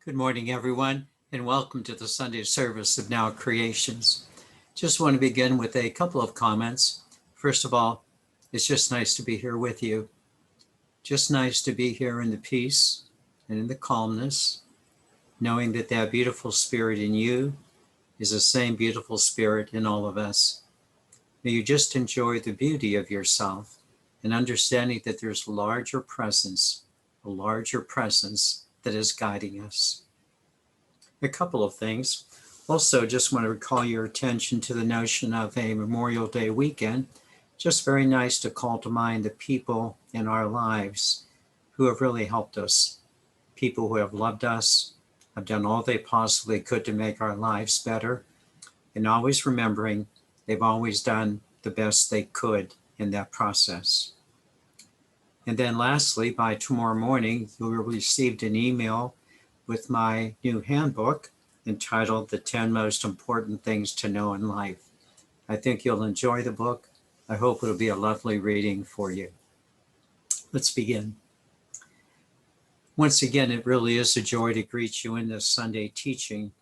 Good morning, everyone, and welcome to the Sunday service of Now Creations. Just want to begin with a couple of comments. First of all, it's just nice to be here with you. Just nice to be here in the peace and in the calmness, knowing that that beautiful spirit in you is the same beautiful spirit in all of us. May you just enjoy the beauty of yourself and understanding that there's a larger presence that is guiding us. A couple of things. Also, just want to call your attention to the notion of a Memorial Day weekend. Just very nice to call to mind the people in our lives who have really helped us, people who have loved us, have done all they possibly could to make our lives better, and always remembering they've always done the best they could in that process. And then lastly, by tomorrow morning, you'll have received an email with my new handbook entitled The 10 Most Important Things to Know in Life. I think you'll enjoy the book. I hope it'll be a lovely reading for you. Let's begin. Once again, it really is a joy to greet you in this Sunday teaching.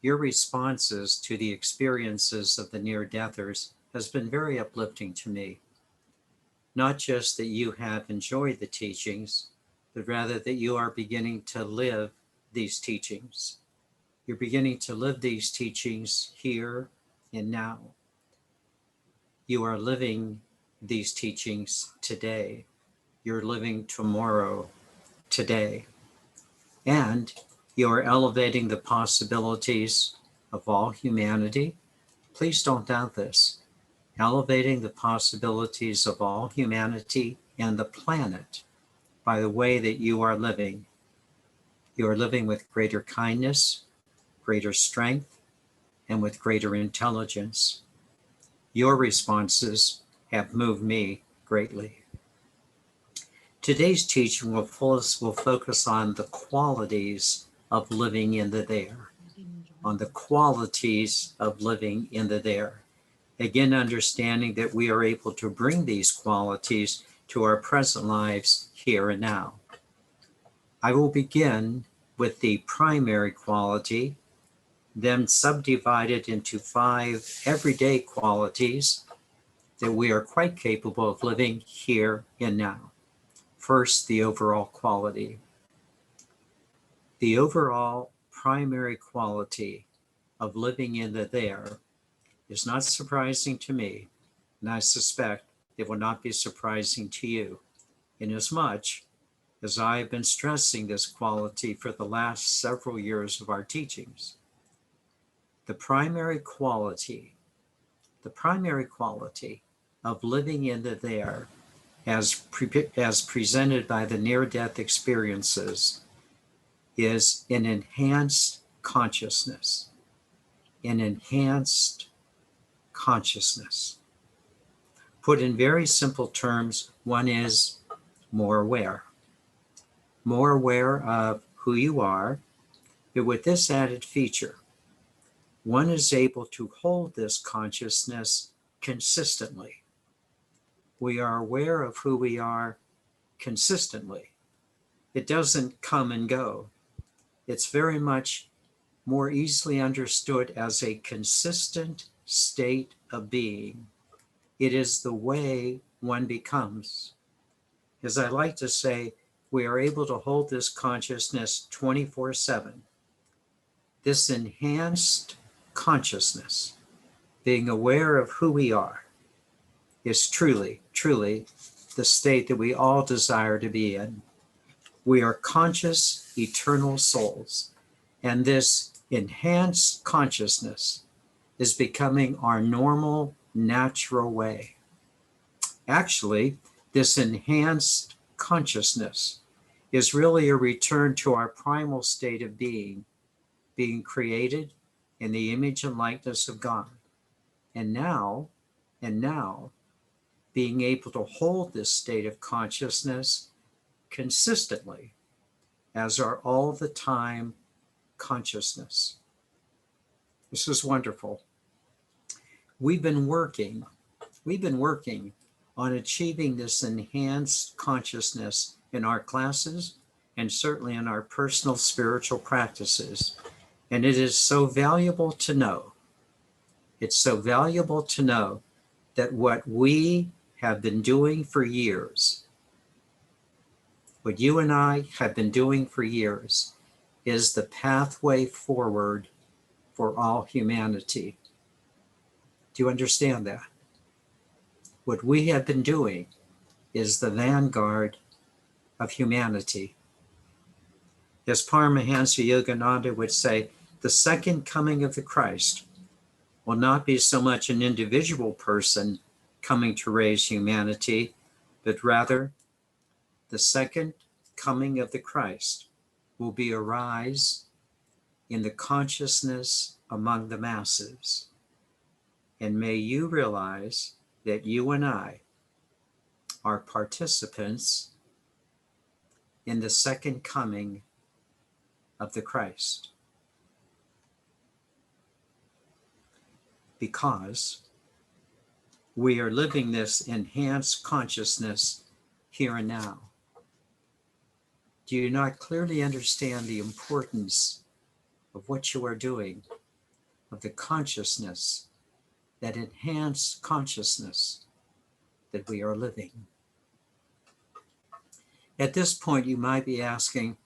Your responses to the experiences of the near-deathers has been very uplifting to me. Not just that you have enjoyed the teachings, but rather that you are beginning to live these teachings. You're beginning to live these teachings here and now. You are living these teachings today. You're living tomorrow, today. And you are elevating the possibilities of all humanity. Please don't doubt this. Elevating the possibilities of all humanity and the planet by the way that you are living. You are living with greater kindness, greater strength, and with greater intelligence. Your responses have moved me greatly. Today's teaching will focus on the qualities of living in the there, on the qualities of living in the there. Again, understanding that we are able to bring these qualities to our present lives here and now. I will begin with the primary quality, then subdivided into 5 everyday qualities that we are quite capable of living here and now. First, the overall quality. The overall primary quality of living in the there is not surprising to me, and I suspect it will not be surprising to you, inasmuch as I have been stressing this quality for the last several years of our teachings. The primary quality of living in the there as presented by the near-death experiences is an enhanced consciousness. An enhanced consciousness. Put in very simple terms, one is more aware of who you are, but with this added feature, one is able to hold this consciousness consistently. We are aware of who we are consistently. It doesn't come and go. It's very much more easily understood as a consistent state of being. It is the way one becomes. As I like to say, we are able to hold this consciousness 24/7. This enhanced consciousness, being aware of who we are, is truly, truly the state that we all desire to be in. We are conscious, eternal souls, and this enhanced consciousness is becoming our normal, natural way. Actually, this enhanced consciousness is really a return to our primal state of being created in the image and likeness of God. And now, being able to hold this state of consciousness consistently as our all the time consciousness. This is wonderful. We've been working on achieving this enhanced consciousness in our classes and certainly in our personal spiritual practices. And it is so valuable to know. It's so valuable to know that what we have been doing for years, what you and I have been doing for years, is the pathway forward for all humanity. Do you understand that? What we have been doing is the vanguard of humanity. As Paramahansa Yogananda would say, the second coming of the Christ will not be so much an individual person coming to raise humanity, but rather the second coming of the Christ will be a rise in the consciousness among the masses. And may you realize that you and I are participants in the second coming of the Christ. Because we are living this enhanced consciousness here and now. Do you not clearly understand the importance of what you are doing, of the consciousness, that enhanced consciousness that we are living? At this point, you might be asking,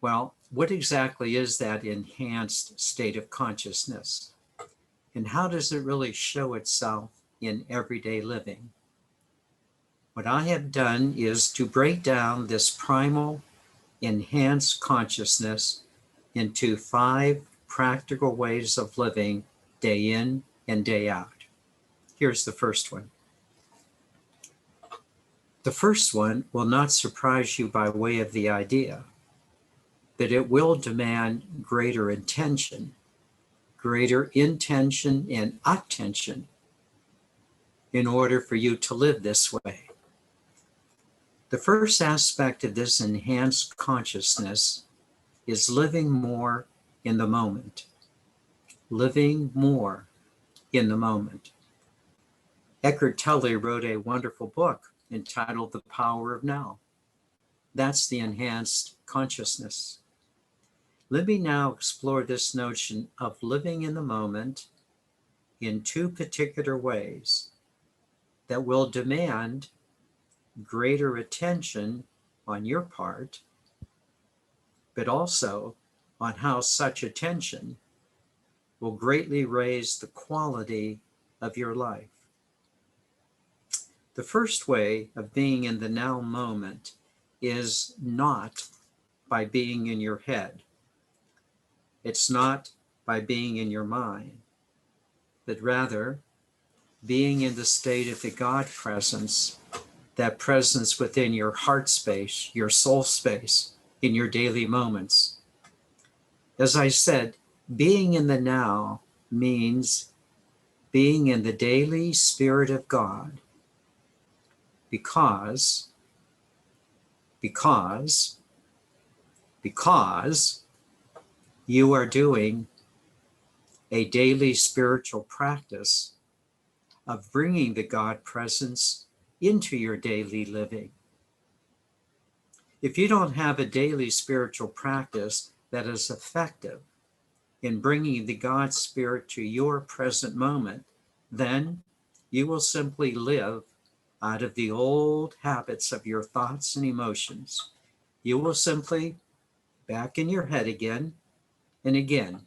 well, what exactly is that enhanced state of consciousness? And how does it really show itself in everyday living? What I have done is to break down this primal enhanced consciousness into 5 practical ways of living day in and day out. Here's the first one. The first one will not surprise you by way of the idea, but it will demand greater intention and attention in order for you to live this way. The first aspect of this enhanced consciousness is living more in the moment. Living more in the moment. Eckhart Tolle wrote a wonderful book entitled The Power of Now. That's the enhanced consciousness. Let me now explore this notion of living in the moment in 2 particular ways that will demand greater attention on your part, but also on how such attention will greatly raise the quality of your life. The first way of being in the now moment is not by being in your head. It's not by being in your mind, but rather being in the state of the God presence, that presence within your heart space, your soul space, in your daily moments. As I said, being in the now means being in the daily Spirit of God, because you are doing a daily spiritual practice of bringing the God presence into your daily living. If you don't have a daily spiritual practice that is effective in bringing the God Spirit to your present moment, then you will simply live out of the old habits of your thoughts and emotions. You will simply back in your head again and again.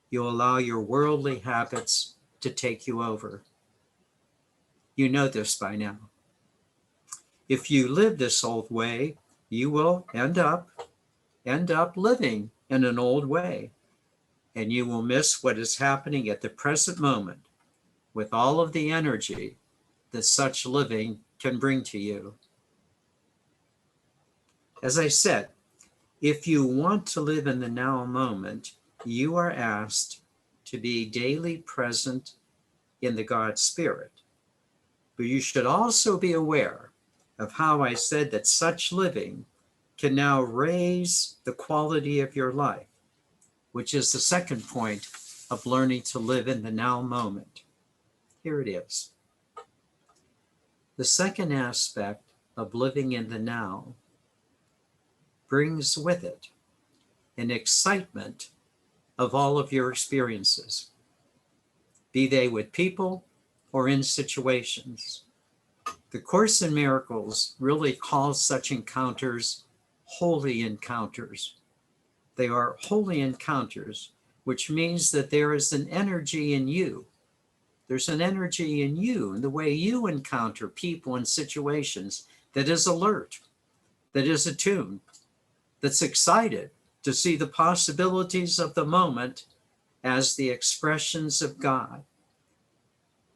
You'll allow your worldly habits to take you over. You know this by now. If you live this old way, you will end up living in an old way, and you will miss what is happening at the present moment with all of the energy that such living can bring to you. As I said, if you want to live in the now moment, you are asked to be daily present in the God Spirit. But you should also be aware of how I said that such living can now raise the quality of your life, which is the second point of learning to live in the now moment. Here it is. The second aspect of living in the now brings with it an excitement of all of your experiences, be they with people or in situations. The Course in Miracles really calls such encounters holy encounters. They are holy encounters, which means that there is an energy in you. There's an energy in you and the way you encounter people and situations that is alert, that is attuned, that's excited to see the possibilities of the moment as the expressions of God.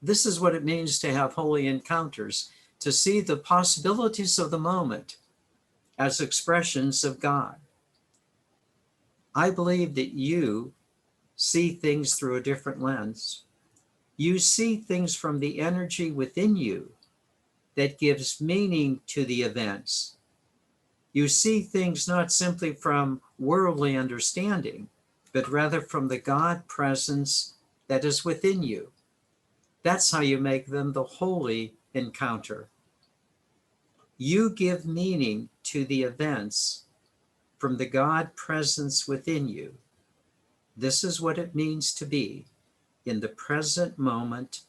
This is what it means to have holy encounters, to see the possibilities of the moment as expressions of God. I believe that you see things through a different lens. You see things from the energy within you that gives meaning to the events. You see things not simply from worldly understanding, but rather from the God presence that is within you. That's how you make them the holy encounter. You give meaning to the events from the God presence within you. This is what it means to be in the present moment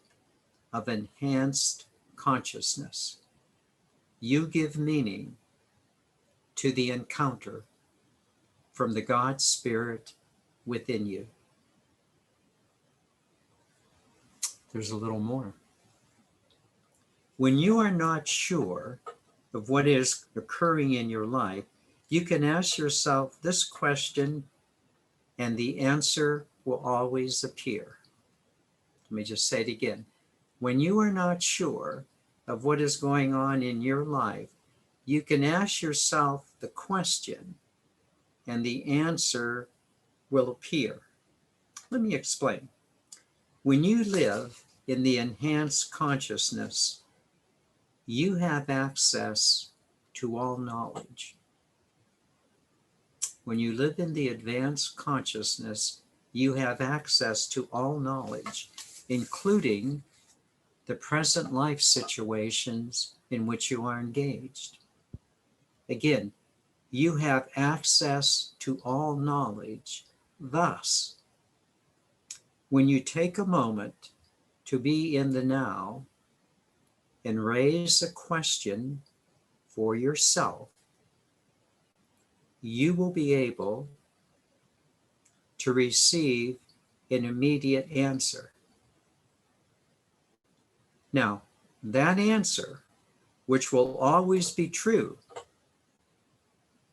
of enhanced consciousness. You give meaning to the encounter from the God Spirit within you. There's a little more. When you are not sure of what is occurring in your life, you can ask yourself this question and the answer will always appear. Let me just say it again. When you are not sure of what is going on in your life, you can ask yourself the question and the answer will appear. Let me explain. When you live in the enhanced consciousness, you have access to all knowledge. When you live in the advanced consciousness, you have access to all knowledge, including the present life situations in which you are engaged. Again, you have access to all knowledge. Thus, when you take a moment to be in the now and raise a question for yourself, you will be able to receive an immediate answer. Now, that answer, which will always be true,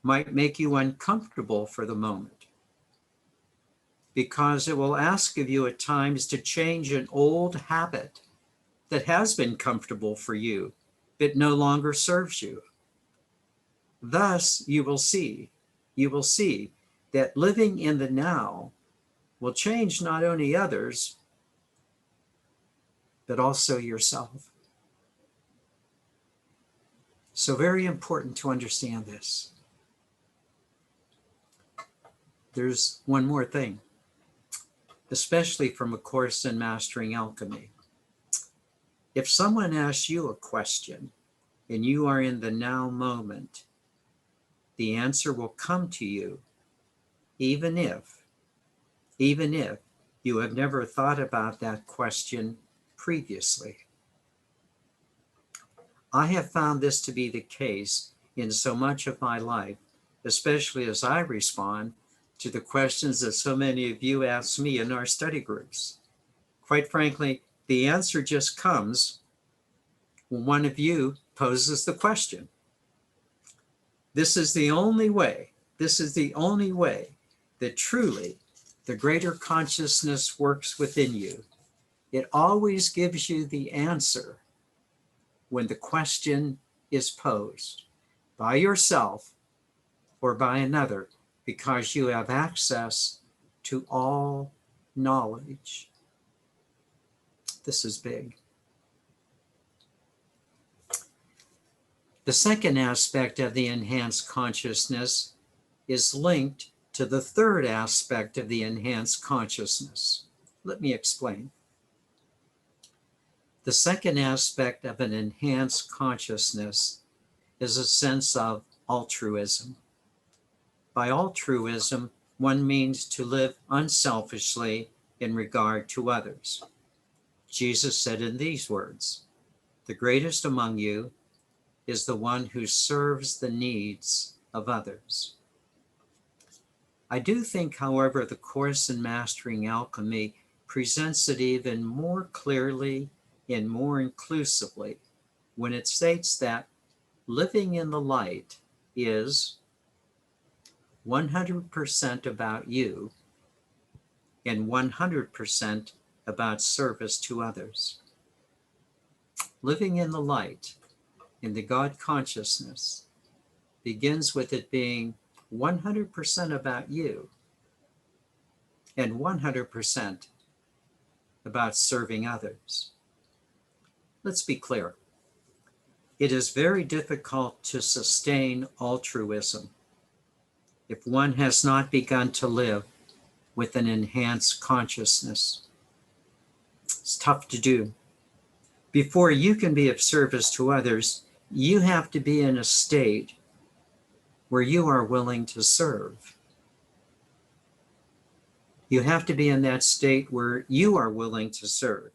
might make you uncomfortable for the moment, because it will ask of you at times to change an old habit that has been comfortable for you, but no longer serves you. Thus, you will see that living in the now will change not only others, but also yourself. So very important to understand this. There's one more thing, especially from A Course in Mastering Alchemy. If someone asks you a question and you are in the now moment, the answer will come to you, even if you have never thought about that question previously. I have found this to be the case in so much of my life, especially as I respond to the questions that so many of you ask me in our study groups. Quite frankly, the answer just comes when one of you poses the question. This is the only way that truly the greater consciousness works within you. It always gives you the answer when the question is posed by yourself or by another, because you have access to all knowledge. This is big. The second aspect of the enhanced consciousness is linked to the third aspect of the enhanced consciousness. Let me explain. The second aspect of an enhanced consciousness is a sense of altruism. By altruism, one means to live unselfishly in regard to others. Jesus said in these words, "The greatest among you is the one who serves the needs of others." I do think, however, the Course in Mastering Alchemy presents it even more clearly and more inclusively when it states that living in the light is 100% about you and 100% about service to others. Living in the light, in the God consciousness, begins with it being 100% about you and 100% about serving others. Let's be clear. It is very difficult to sustain altruism if one has not begun to live with an enhanced consciousness. It's tough to do. Before you can be of service to others, you have to be in a state where you are willing to serve. You have to be in that state where you are willing to serve.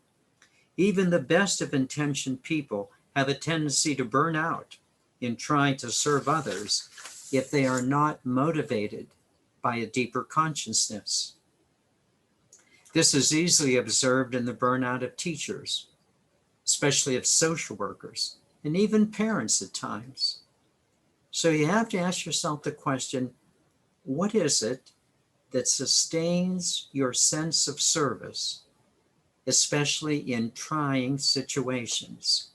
Even the best of intentioned people have a tendency to burn out in trying to serve others if they are not motivated by a deeper consciousness. This is easily observed in the burnout of teachers, especially of social workers, and even parents at times. So you have to ask yourself the question, what is it that sustains your sense of service, especially in trying situations?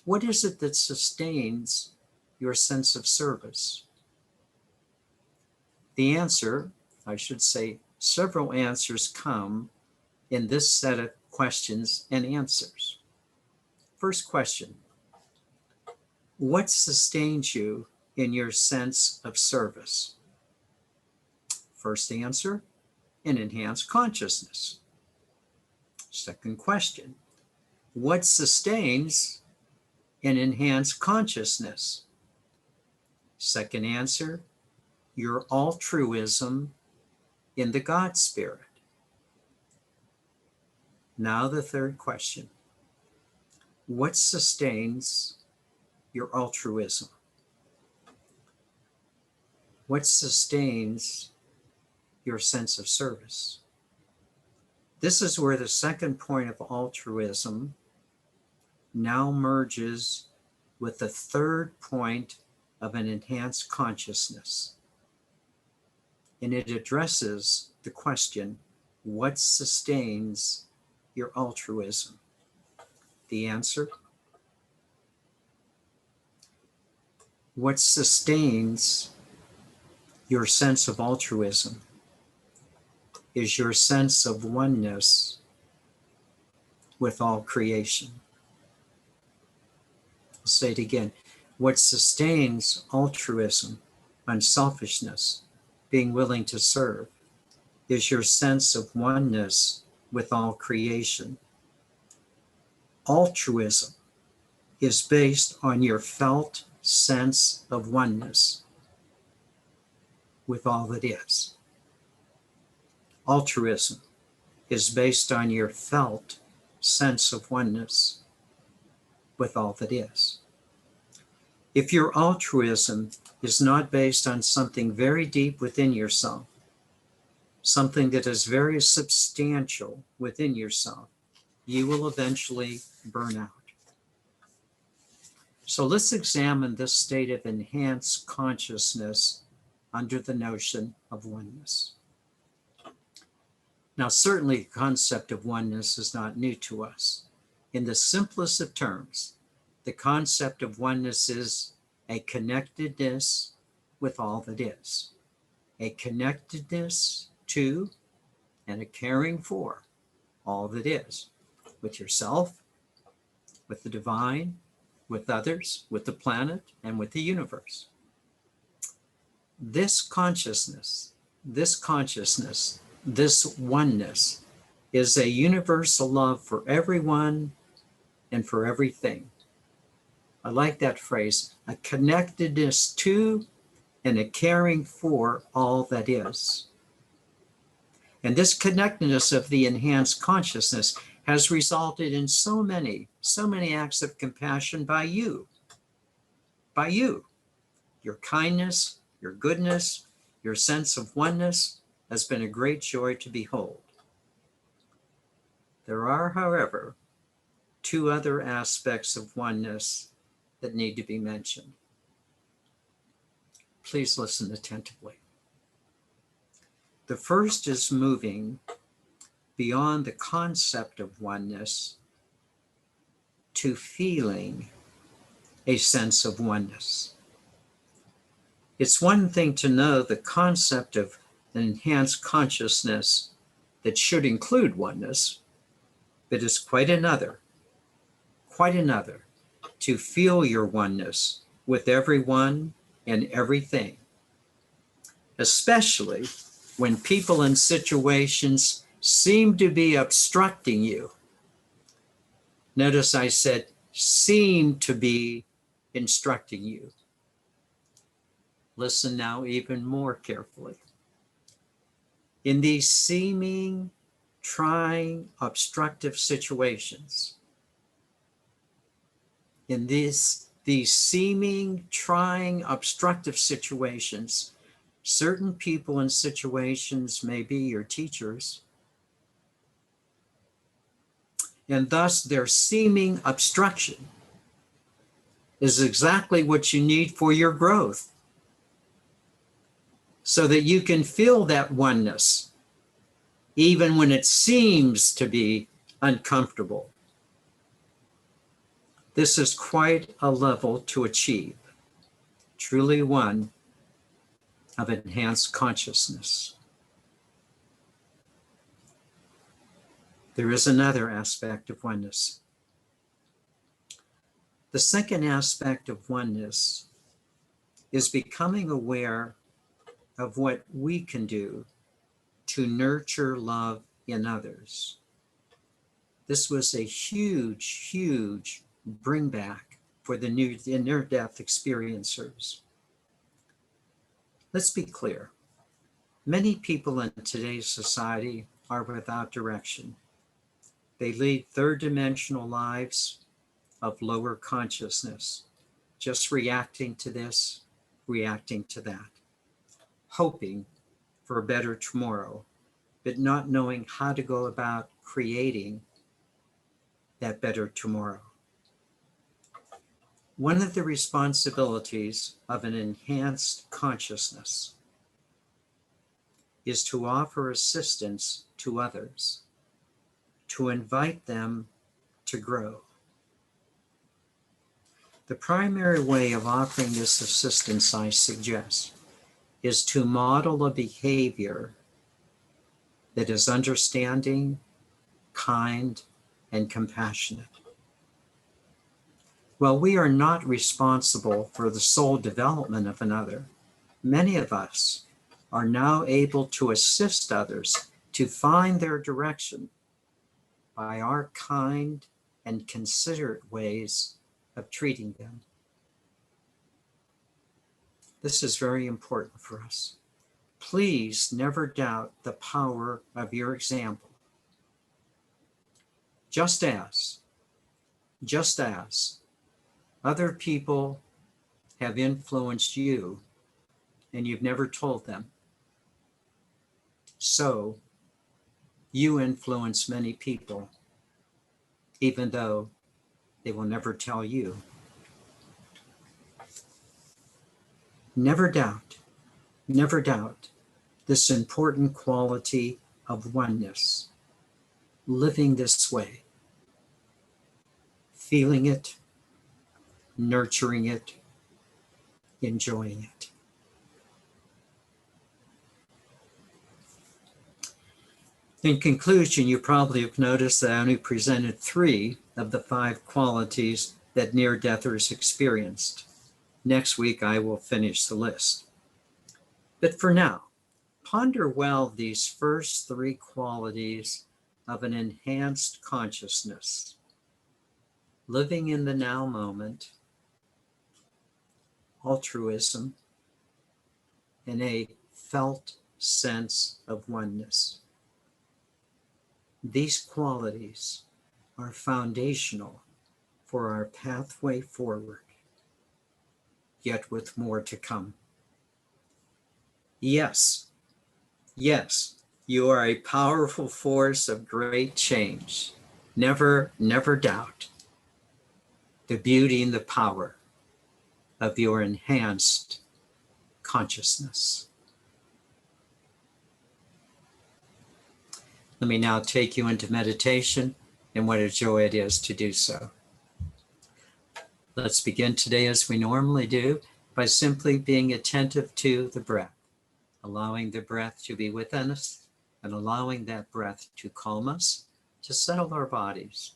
What is it that sustains your sense of service? The answer, I should say, several answers come in this set of questions and answers. First question, what sustains you in your sense of service? First answer, an enhanced consciousness. Second question, what sustains an enhanced consciousness? Second answer, your altruism in the God Spirit. Now the third question, what sustains your altruism? What sustains your sense of service? This is where the second point of altruism now merges with the third point of an enhanced consciousness. And it addresses the question, what sustains your altruism? The answer, what sustains your sense of altruism is your sense of oneness with all creation. I'll say it again. What sustains altruism, unselfishness, being willing to serve, is your sense of oneness with all creation. Altruism is based on your felt sense of oneness with all that is. Altruism is based on your felt sense of oneness with all that is. If your altruism is not based on something very deep within yourself, something that is very substantial within yourself, you will eventually burn out. So let's examine this state of enhanced consciousness under the notion of oneness. Now, certainly the concept of oneness is not new to us. In the simplest of terms, the concept of oneness is a connectedness with all that is, a connectedness to and a caring for all that is, with yourself, with the divine, with others, with the planet, and with the universe. This consciousness, this oneness is a universal love for everyone and for everything. I like that phrase, a connectedness to and a caring for all that is. And this connectedness of the enhanced consciousness has resulted in so many acts of compassion by you. Your kindness, your goodness, your sense of oneness has been a great joy to behold. There are, however, two other aspects of oneness that need to be mentioned. Please listen attentively. The first is moving beyond the concept of oneness to feeling a sense of oneness. It's one thing to know the concept of an enhanced consciousness that should include oneness, but it's quite another to feel your oneness with everyone and everything, especially when people and situations seem to be obstructing you. Notice I said seem to be instructing you. Listen now even more carefully. In these seeming, trying, obstructive situations, in these seeming, trying, obstructive situations, certain people and situations may be your teachers, and thus their seeming obstruction is exactly what you need for your growth, so that you can feel that oneness, even when it seems to be uncomfortable. This is quite a level to achieve, truly one of enhanced consciousness. There is another aspect of oneness. The second aspect of oneness is becoming aware of what we can do to nurture love in others. This was a huge bring back for the near-death experiencers. Let's be clear. Many people in today's society are without direction. They lead third-dimensional lives of lower consciousness, just reacting to this, reacting to that, hoping for a better tomorrow, but not knowing how to go about creating that better tomorrow. One of the responsibilities of an enhanced consciousness is to offer assistance to others, to invite them to grow. The primary way of offering this assistance, I suggest, is to model a behavior that is understanding, kind, and compassionate. While we are not responsible for the soul development of another, many of us are now able to assist others to find their direction by our kind and considerate ways of treating them. This is very important for us. Please never doubt the power of your example. Just as other people have influenced you and you've never told them, so you influence many people, even though they will never tell you. Never doubt this important quality of oneness, living this way, feeling it, nurturing it, enjoying it. In conclusion, you probably have noticed that I only presented 3 of the 5 qualities that near-deathers experienced. Next week, I will finish the list. But for now, ponder well these first 3 qualities of an enhanced consciousness. Living in the now moment, altruism, and a felt sense of oneness. These qualities are foundational for our pathway forward, yet with more to come. Yes, yes, you are a powerful force of great change. Never, never doubt the beauty and the power of your enhanced consciousness. Let me now take you into meditation, and what a joy it is to do so. Let's begin today as we normally do by simply being attentive to the breath, allowing the breath to be within us and allowing that breath to calm us, to settle our bodies,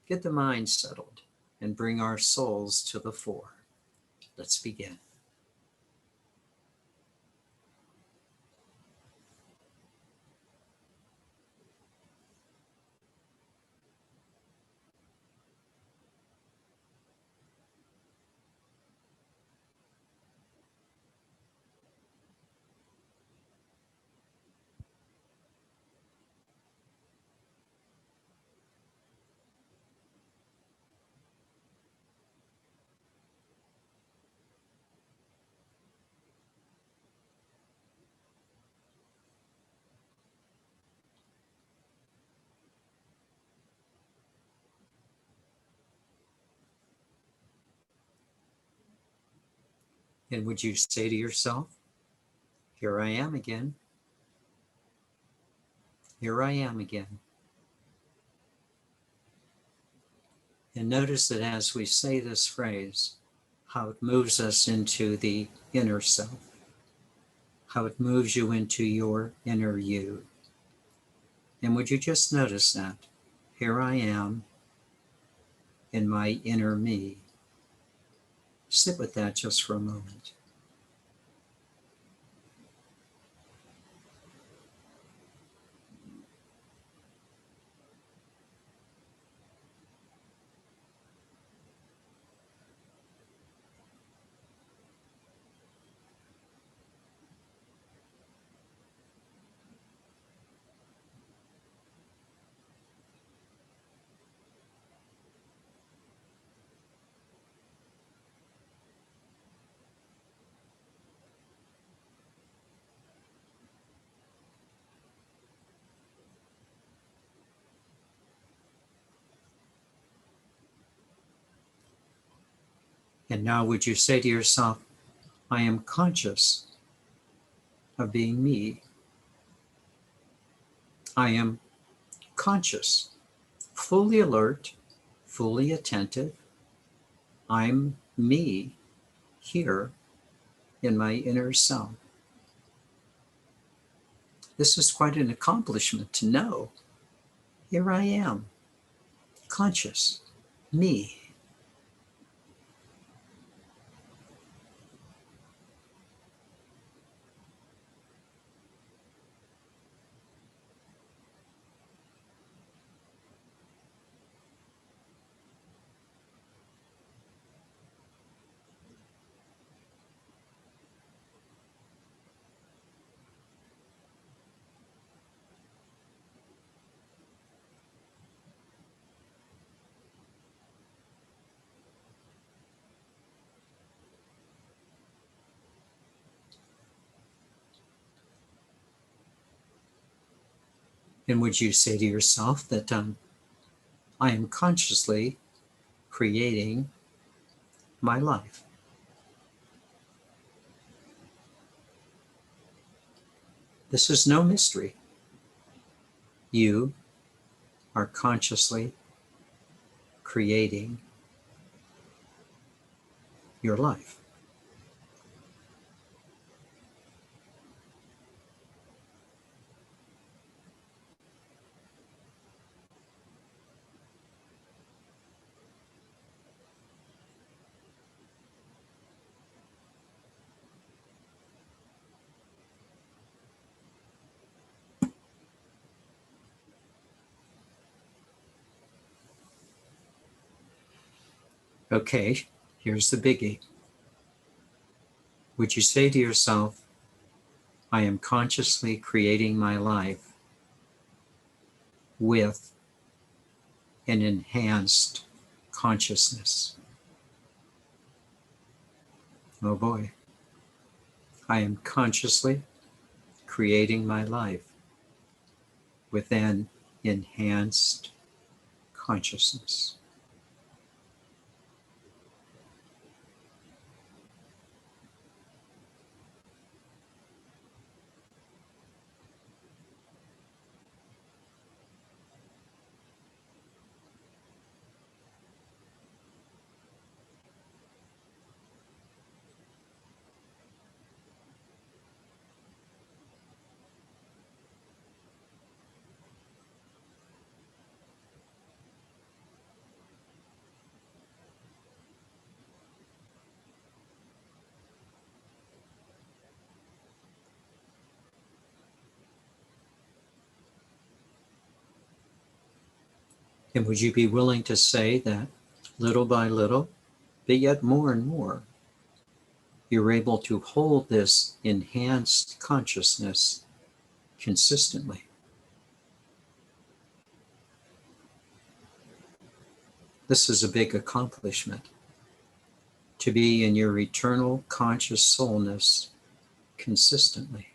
get the mind settled, and bring our souls to the fore. Let's begin. And would you say to yourself, here I am again. Here I am again. And notice that as we say this phrase, how it moves us into the inner self, how it moves you into your inner you. And would you just notice that? Here I am in my inner me. Sit with that just for a moment. And now would you say to yourself, I am conscious of being me. I am conscious, fully alert, fully attentive. I'm me here in my inner self. This is quite an accomplishment to know. Here I am, conscious, me. And would you say to yourself that I am consciously creating my life? This is no mystery. You are consciously creating your life. Okay, here's the biggie. Would you say to yourself, I am consciously creating my life with an enhanced consciousness. Oh boy. I am consciously creating my life with an enhanced consciousness. And would you be willing to say that little by little, but yet more and more, you're able to hold this enhanced consciousness consistently? This is a big accomplishment, to be in your eternal conscious soulness consistently.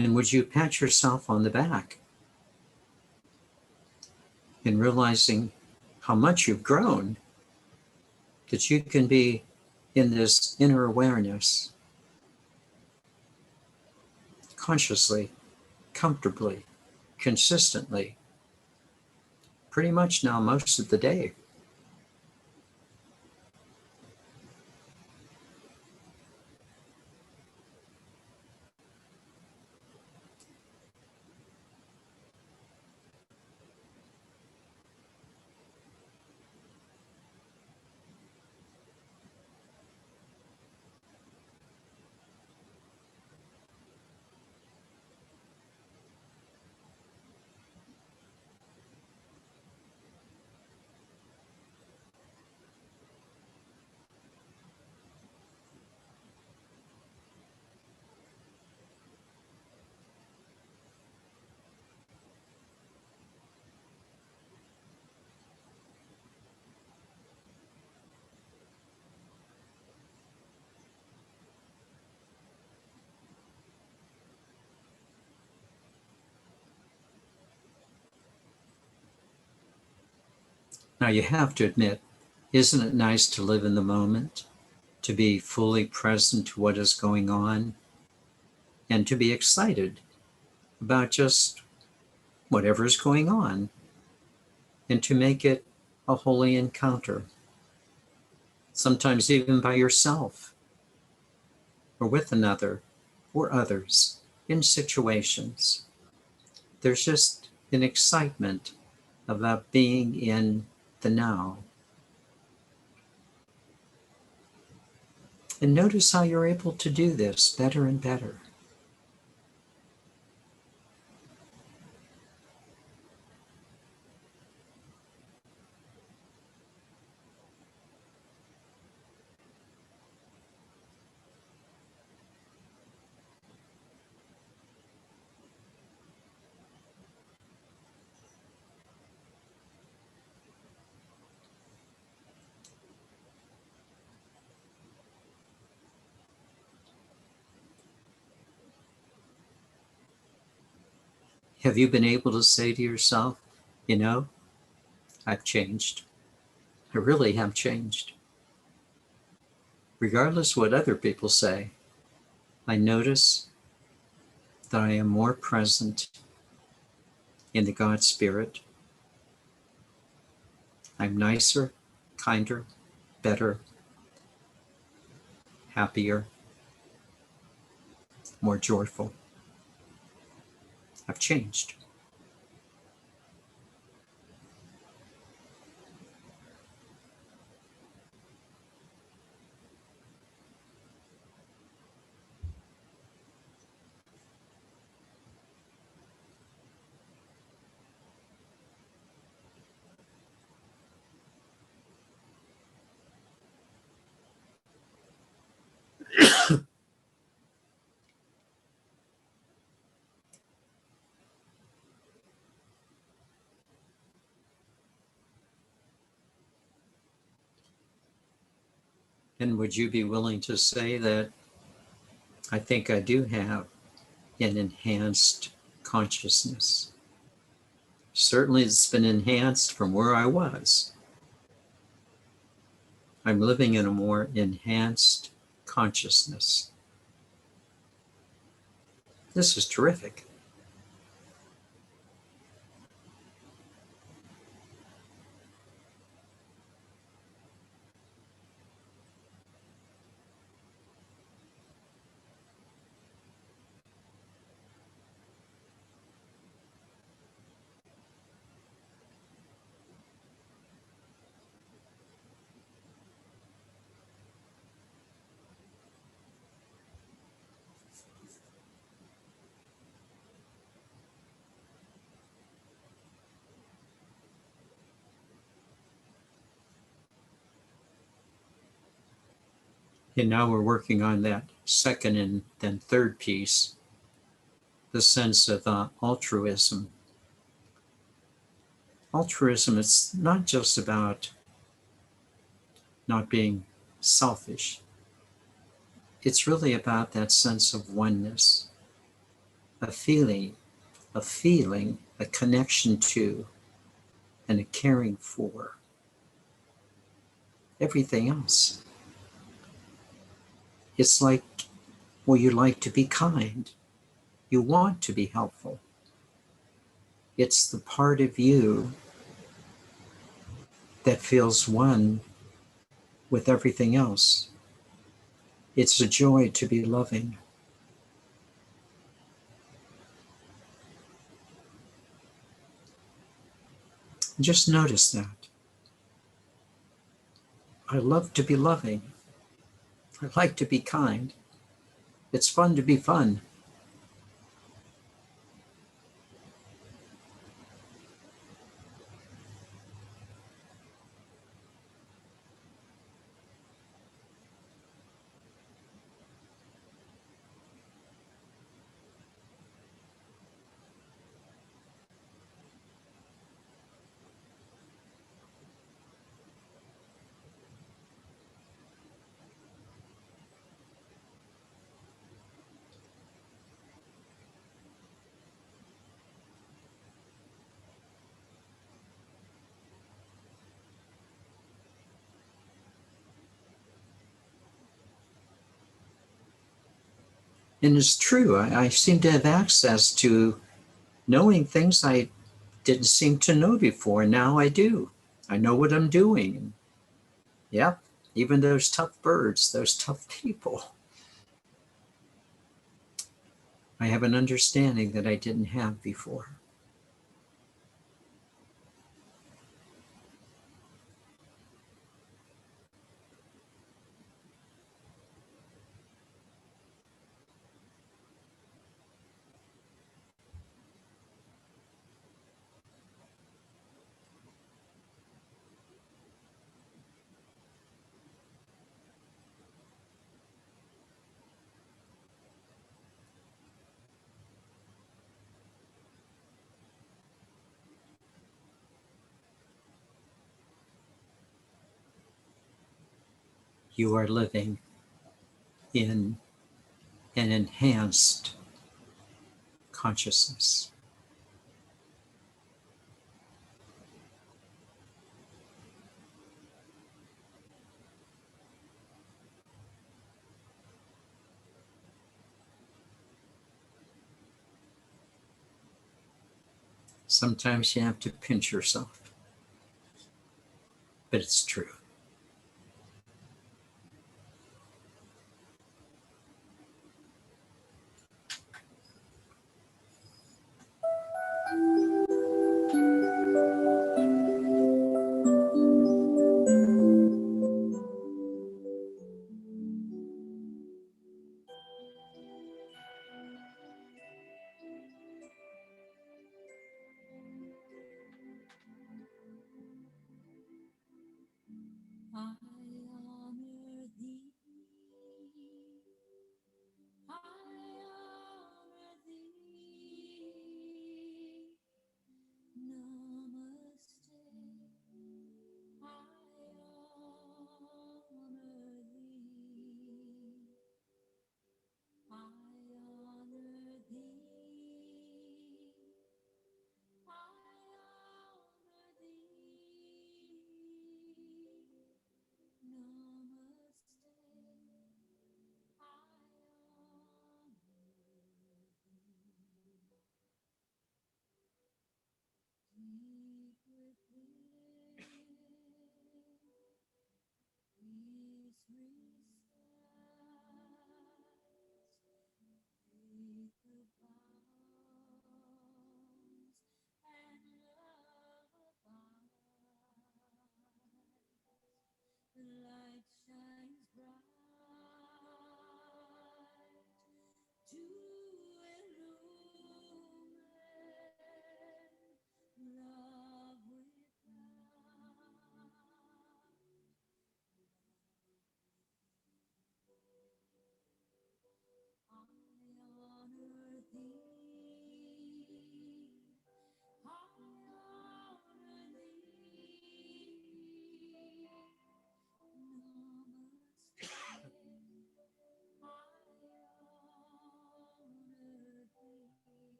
And would you pat yourself on the back in realizing how much you've grown, that you can be in this inner awareness consciously, comfortably, consistently, pretty much now most of the day. Now you have to admit, isn't it nice to live in the moment, to be fully present to what is going on, and to be excited about just whatever is going on, and to make it a holy encounter, sometimes even by yourself, or with another, or others, in situations. There's just an excitement about being in the now. And notice how you're able to do this better and better. Have you been able to say to yourself, you know, I've changed. I really have changed. Regardless what other people say, I notice that I am more present in the God Spirit. I'm nicer, kinder, better. happier, more joyful. I've changed. And would you be willing to say that I think I do have an enhanced consciousness? Certainly it's been enhanced from where I was. I'm living in a more enhanced consciousness. This is terrific. And now we're working on that second and then third piece, the sense of altruism. Altruism is not just about not being selfish. It's really about that sense of oneness, a feeling, a connection to, and a caring for everything else. It's like, well, you like to be kind. You want to be helpful. It's the part of you that feels one with everything else. It's a joy to be loving. Just notice that. I love to be loving. I like to be kind. It's fun to be fun. And it's true, I seem to have access to knowing things I didn't seem to know before. Now I do. I know what I'm doing. Yeah, even those tough birds, those tough people. I have an understanding that I didn't have before. You are living in an enhanced consciousness. Sometimes you have to pinch yourself, but it's true.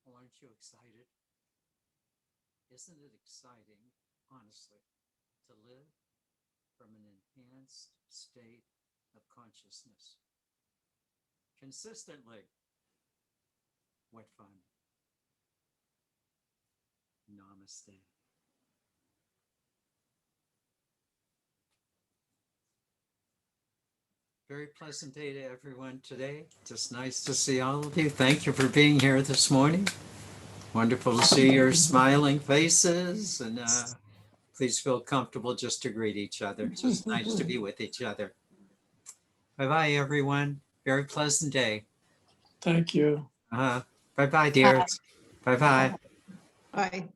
Well, aren't you excited? Isn't it exciting, honestly, to live from an enhanced state of consciousness consistently? What fun. Namaste. Very pleasant day to everyone today. Just nice to see all of you. Thank you for being here this morning. Wonderful to see your smiling faces, and please feel comfortable just to greet each other. It's just nice to be with each other. Bye-bye, everyone. Very pleasant day. Thank you. Bye-bye, dears. Bye-bye. Bye.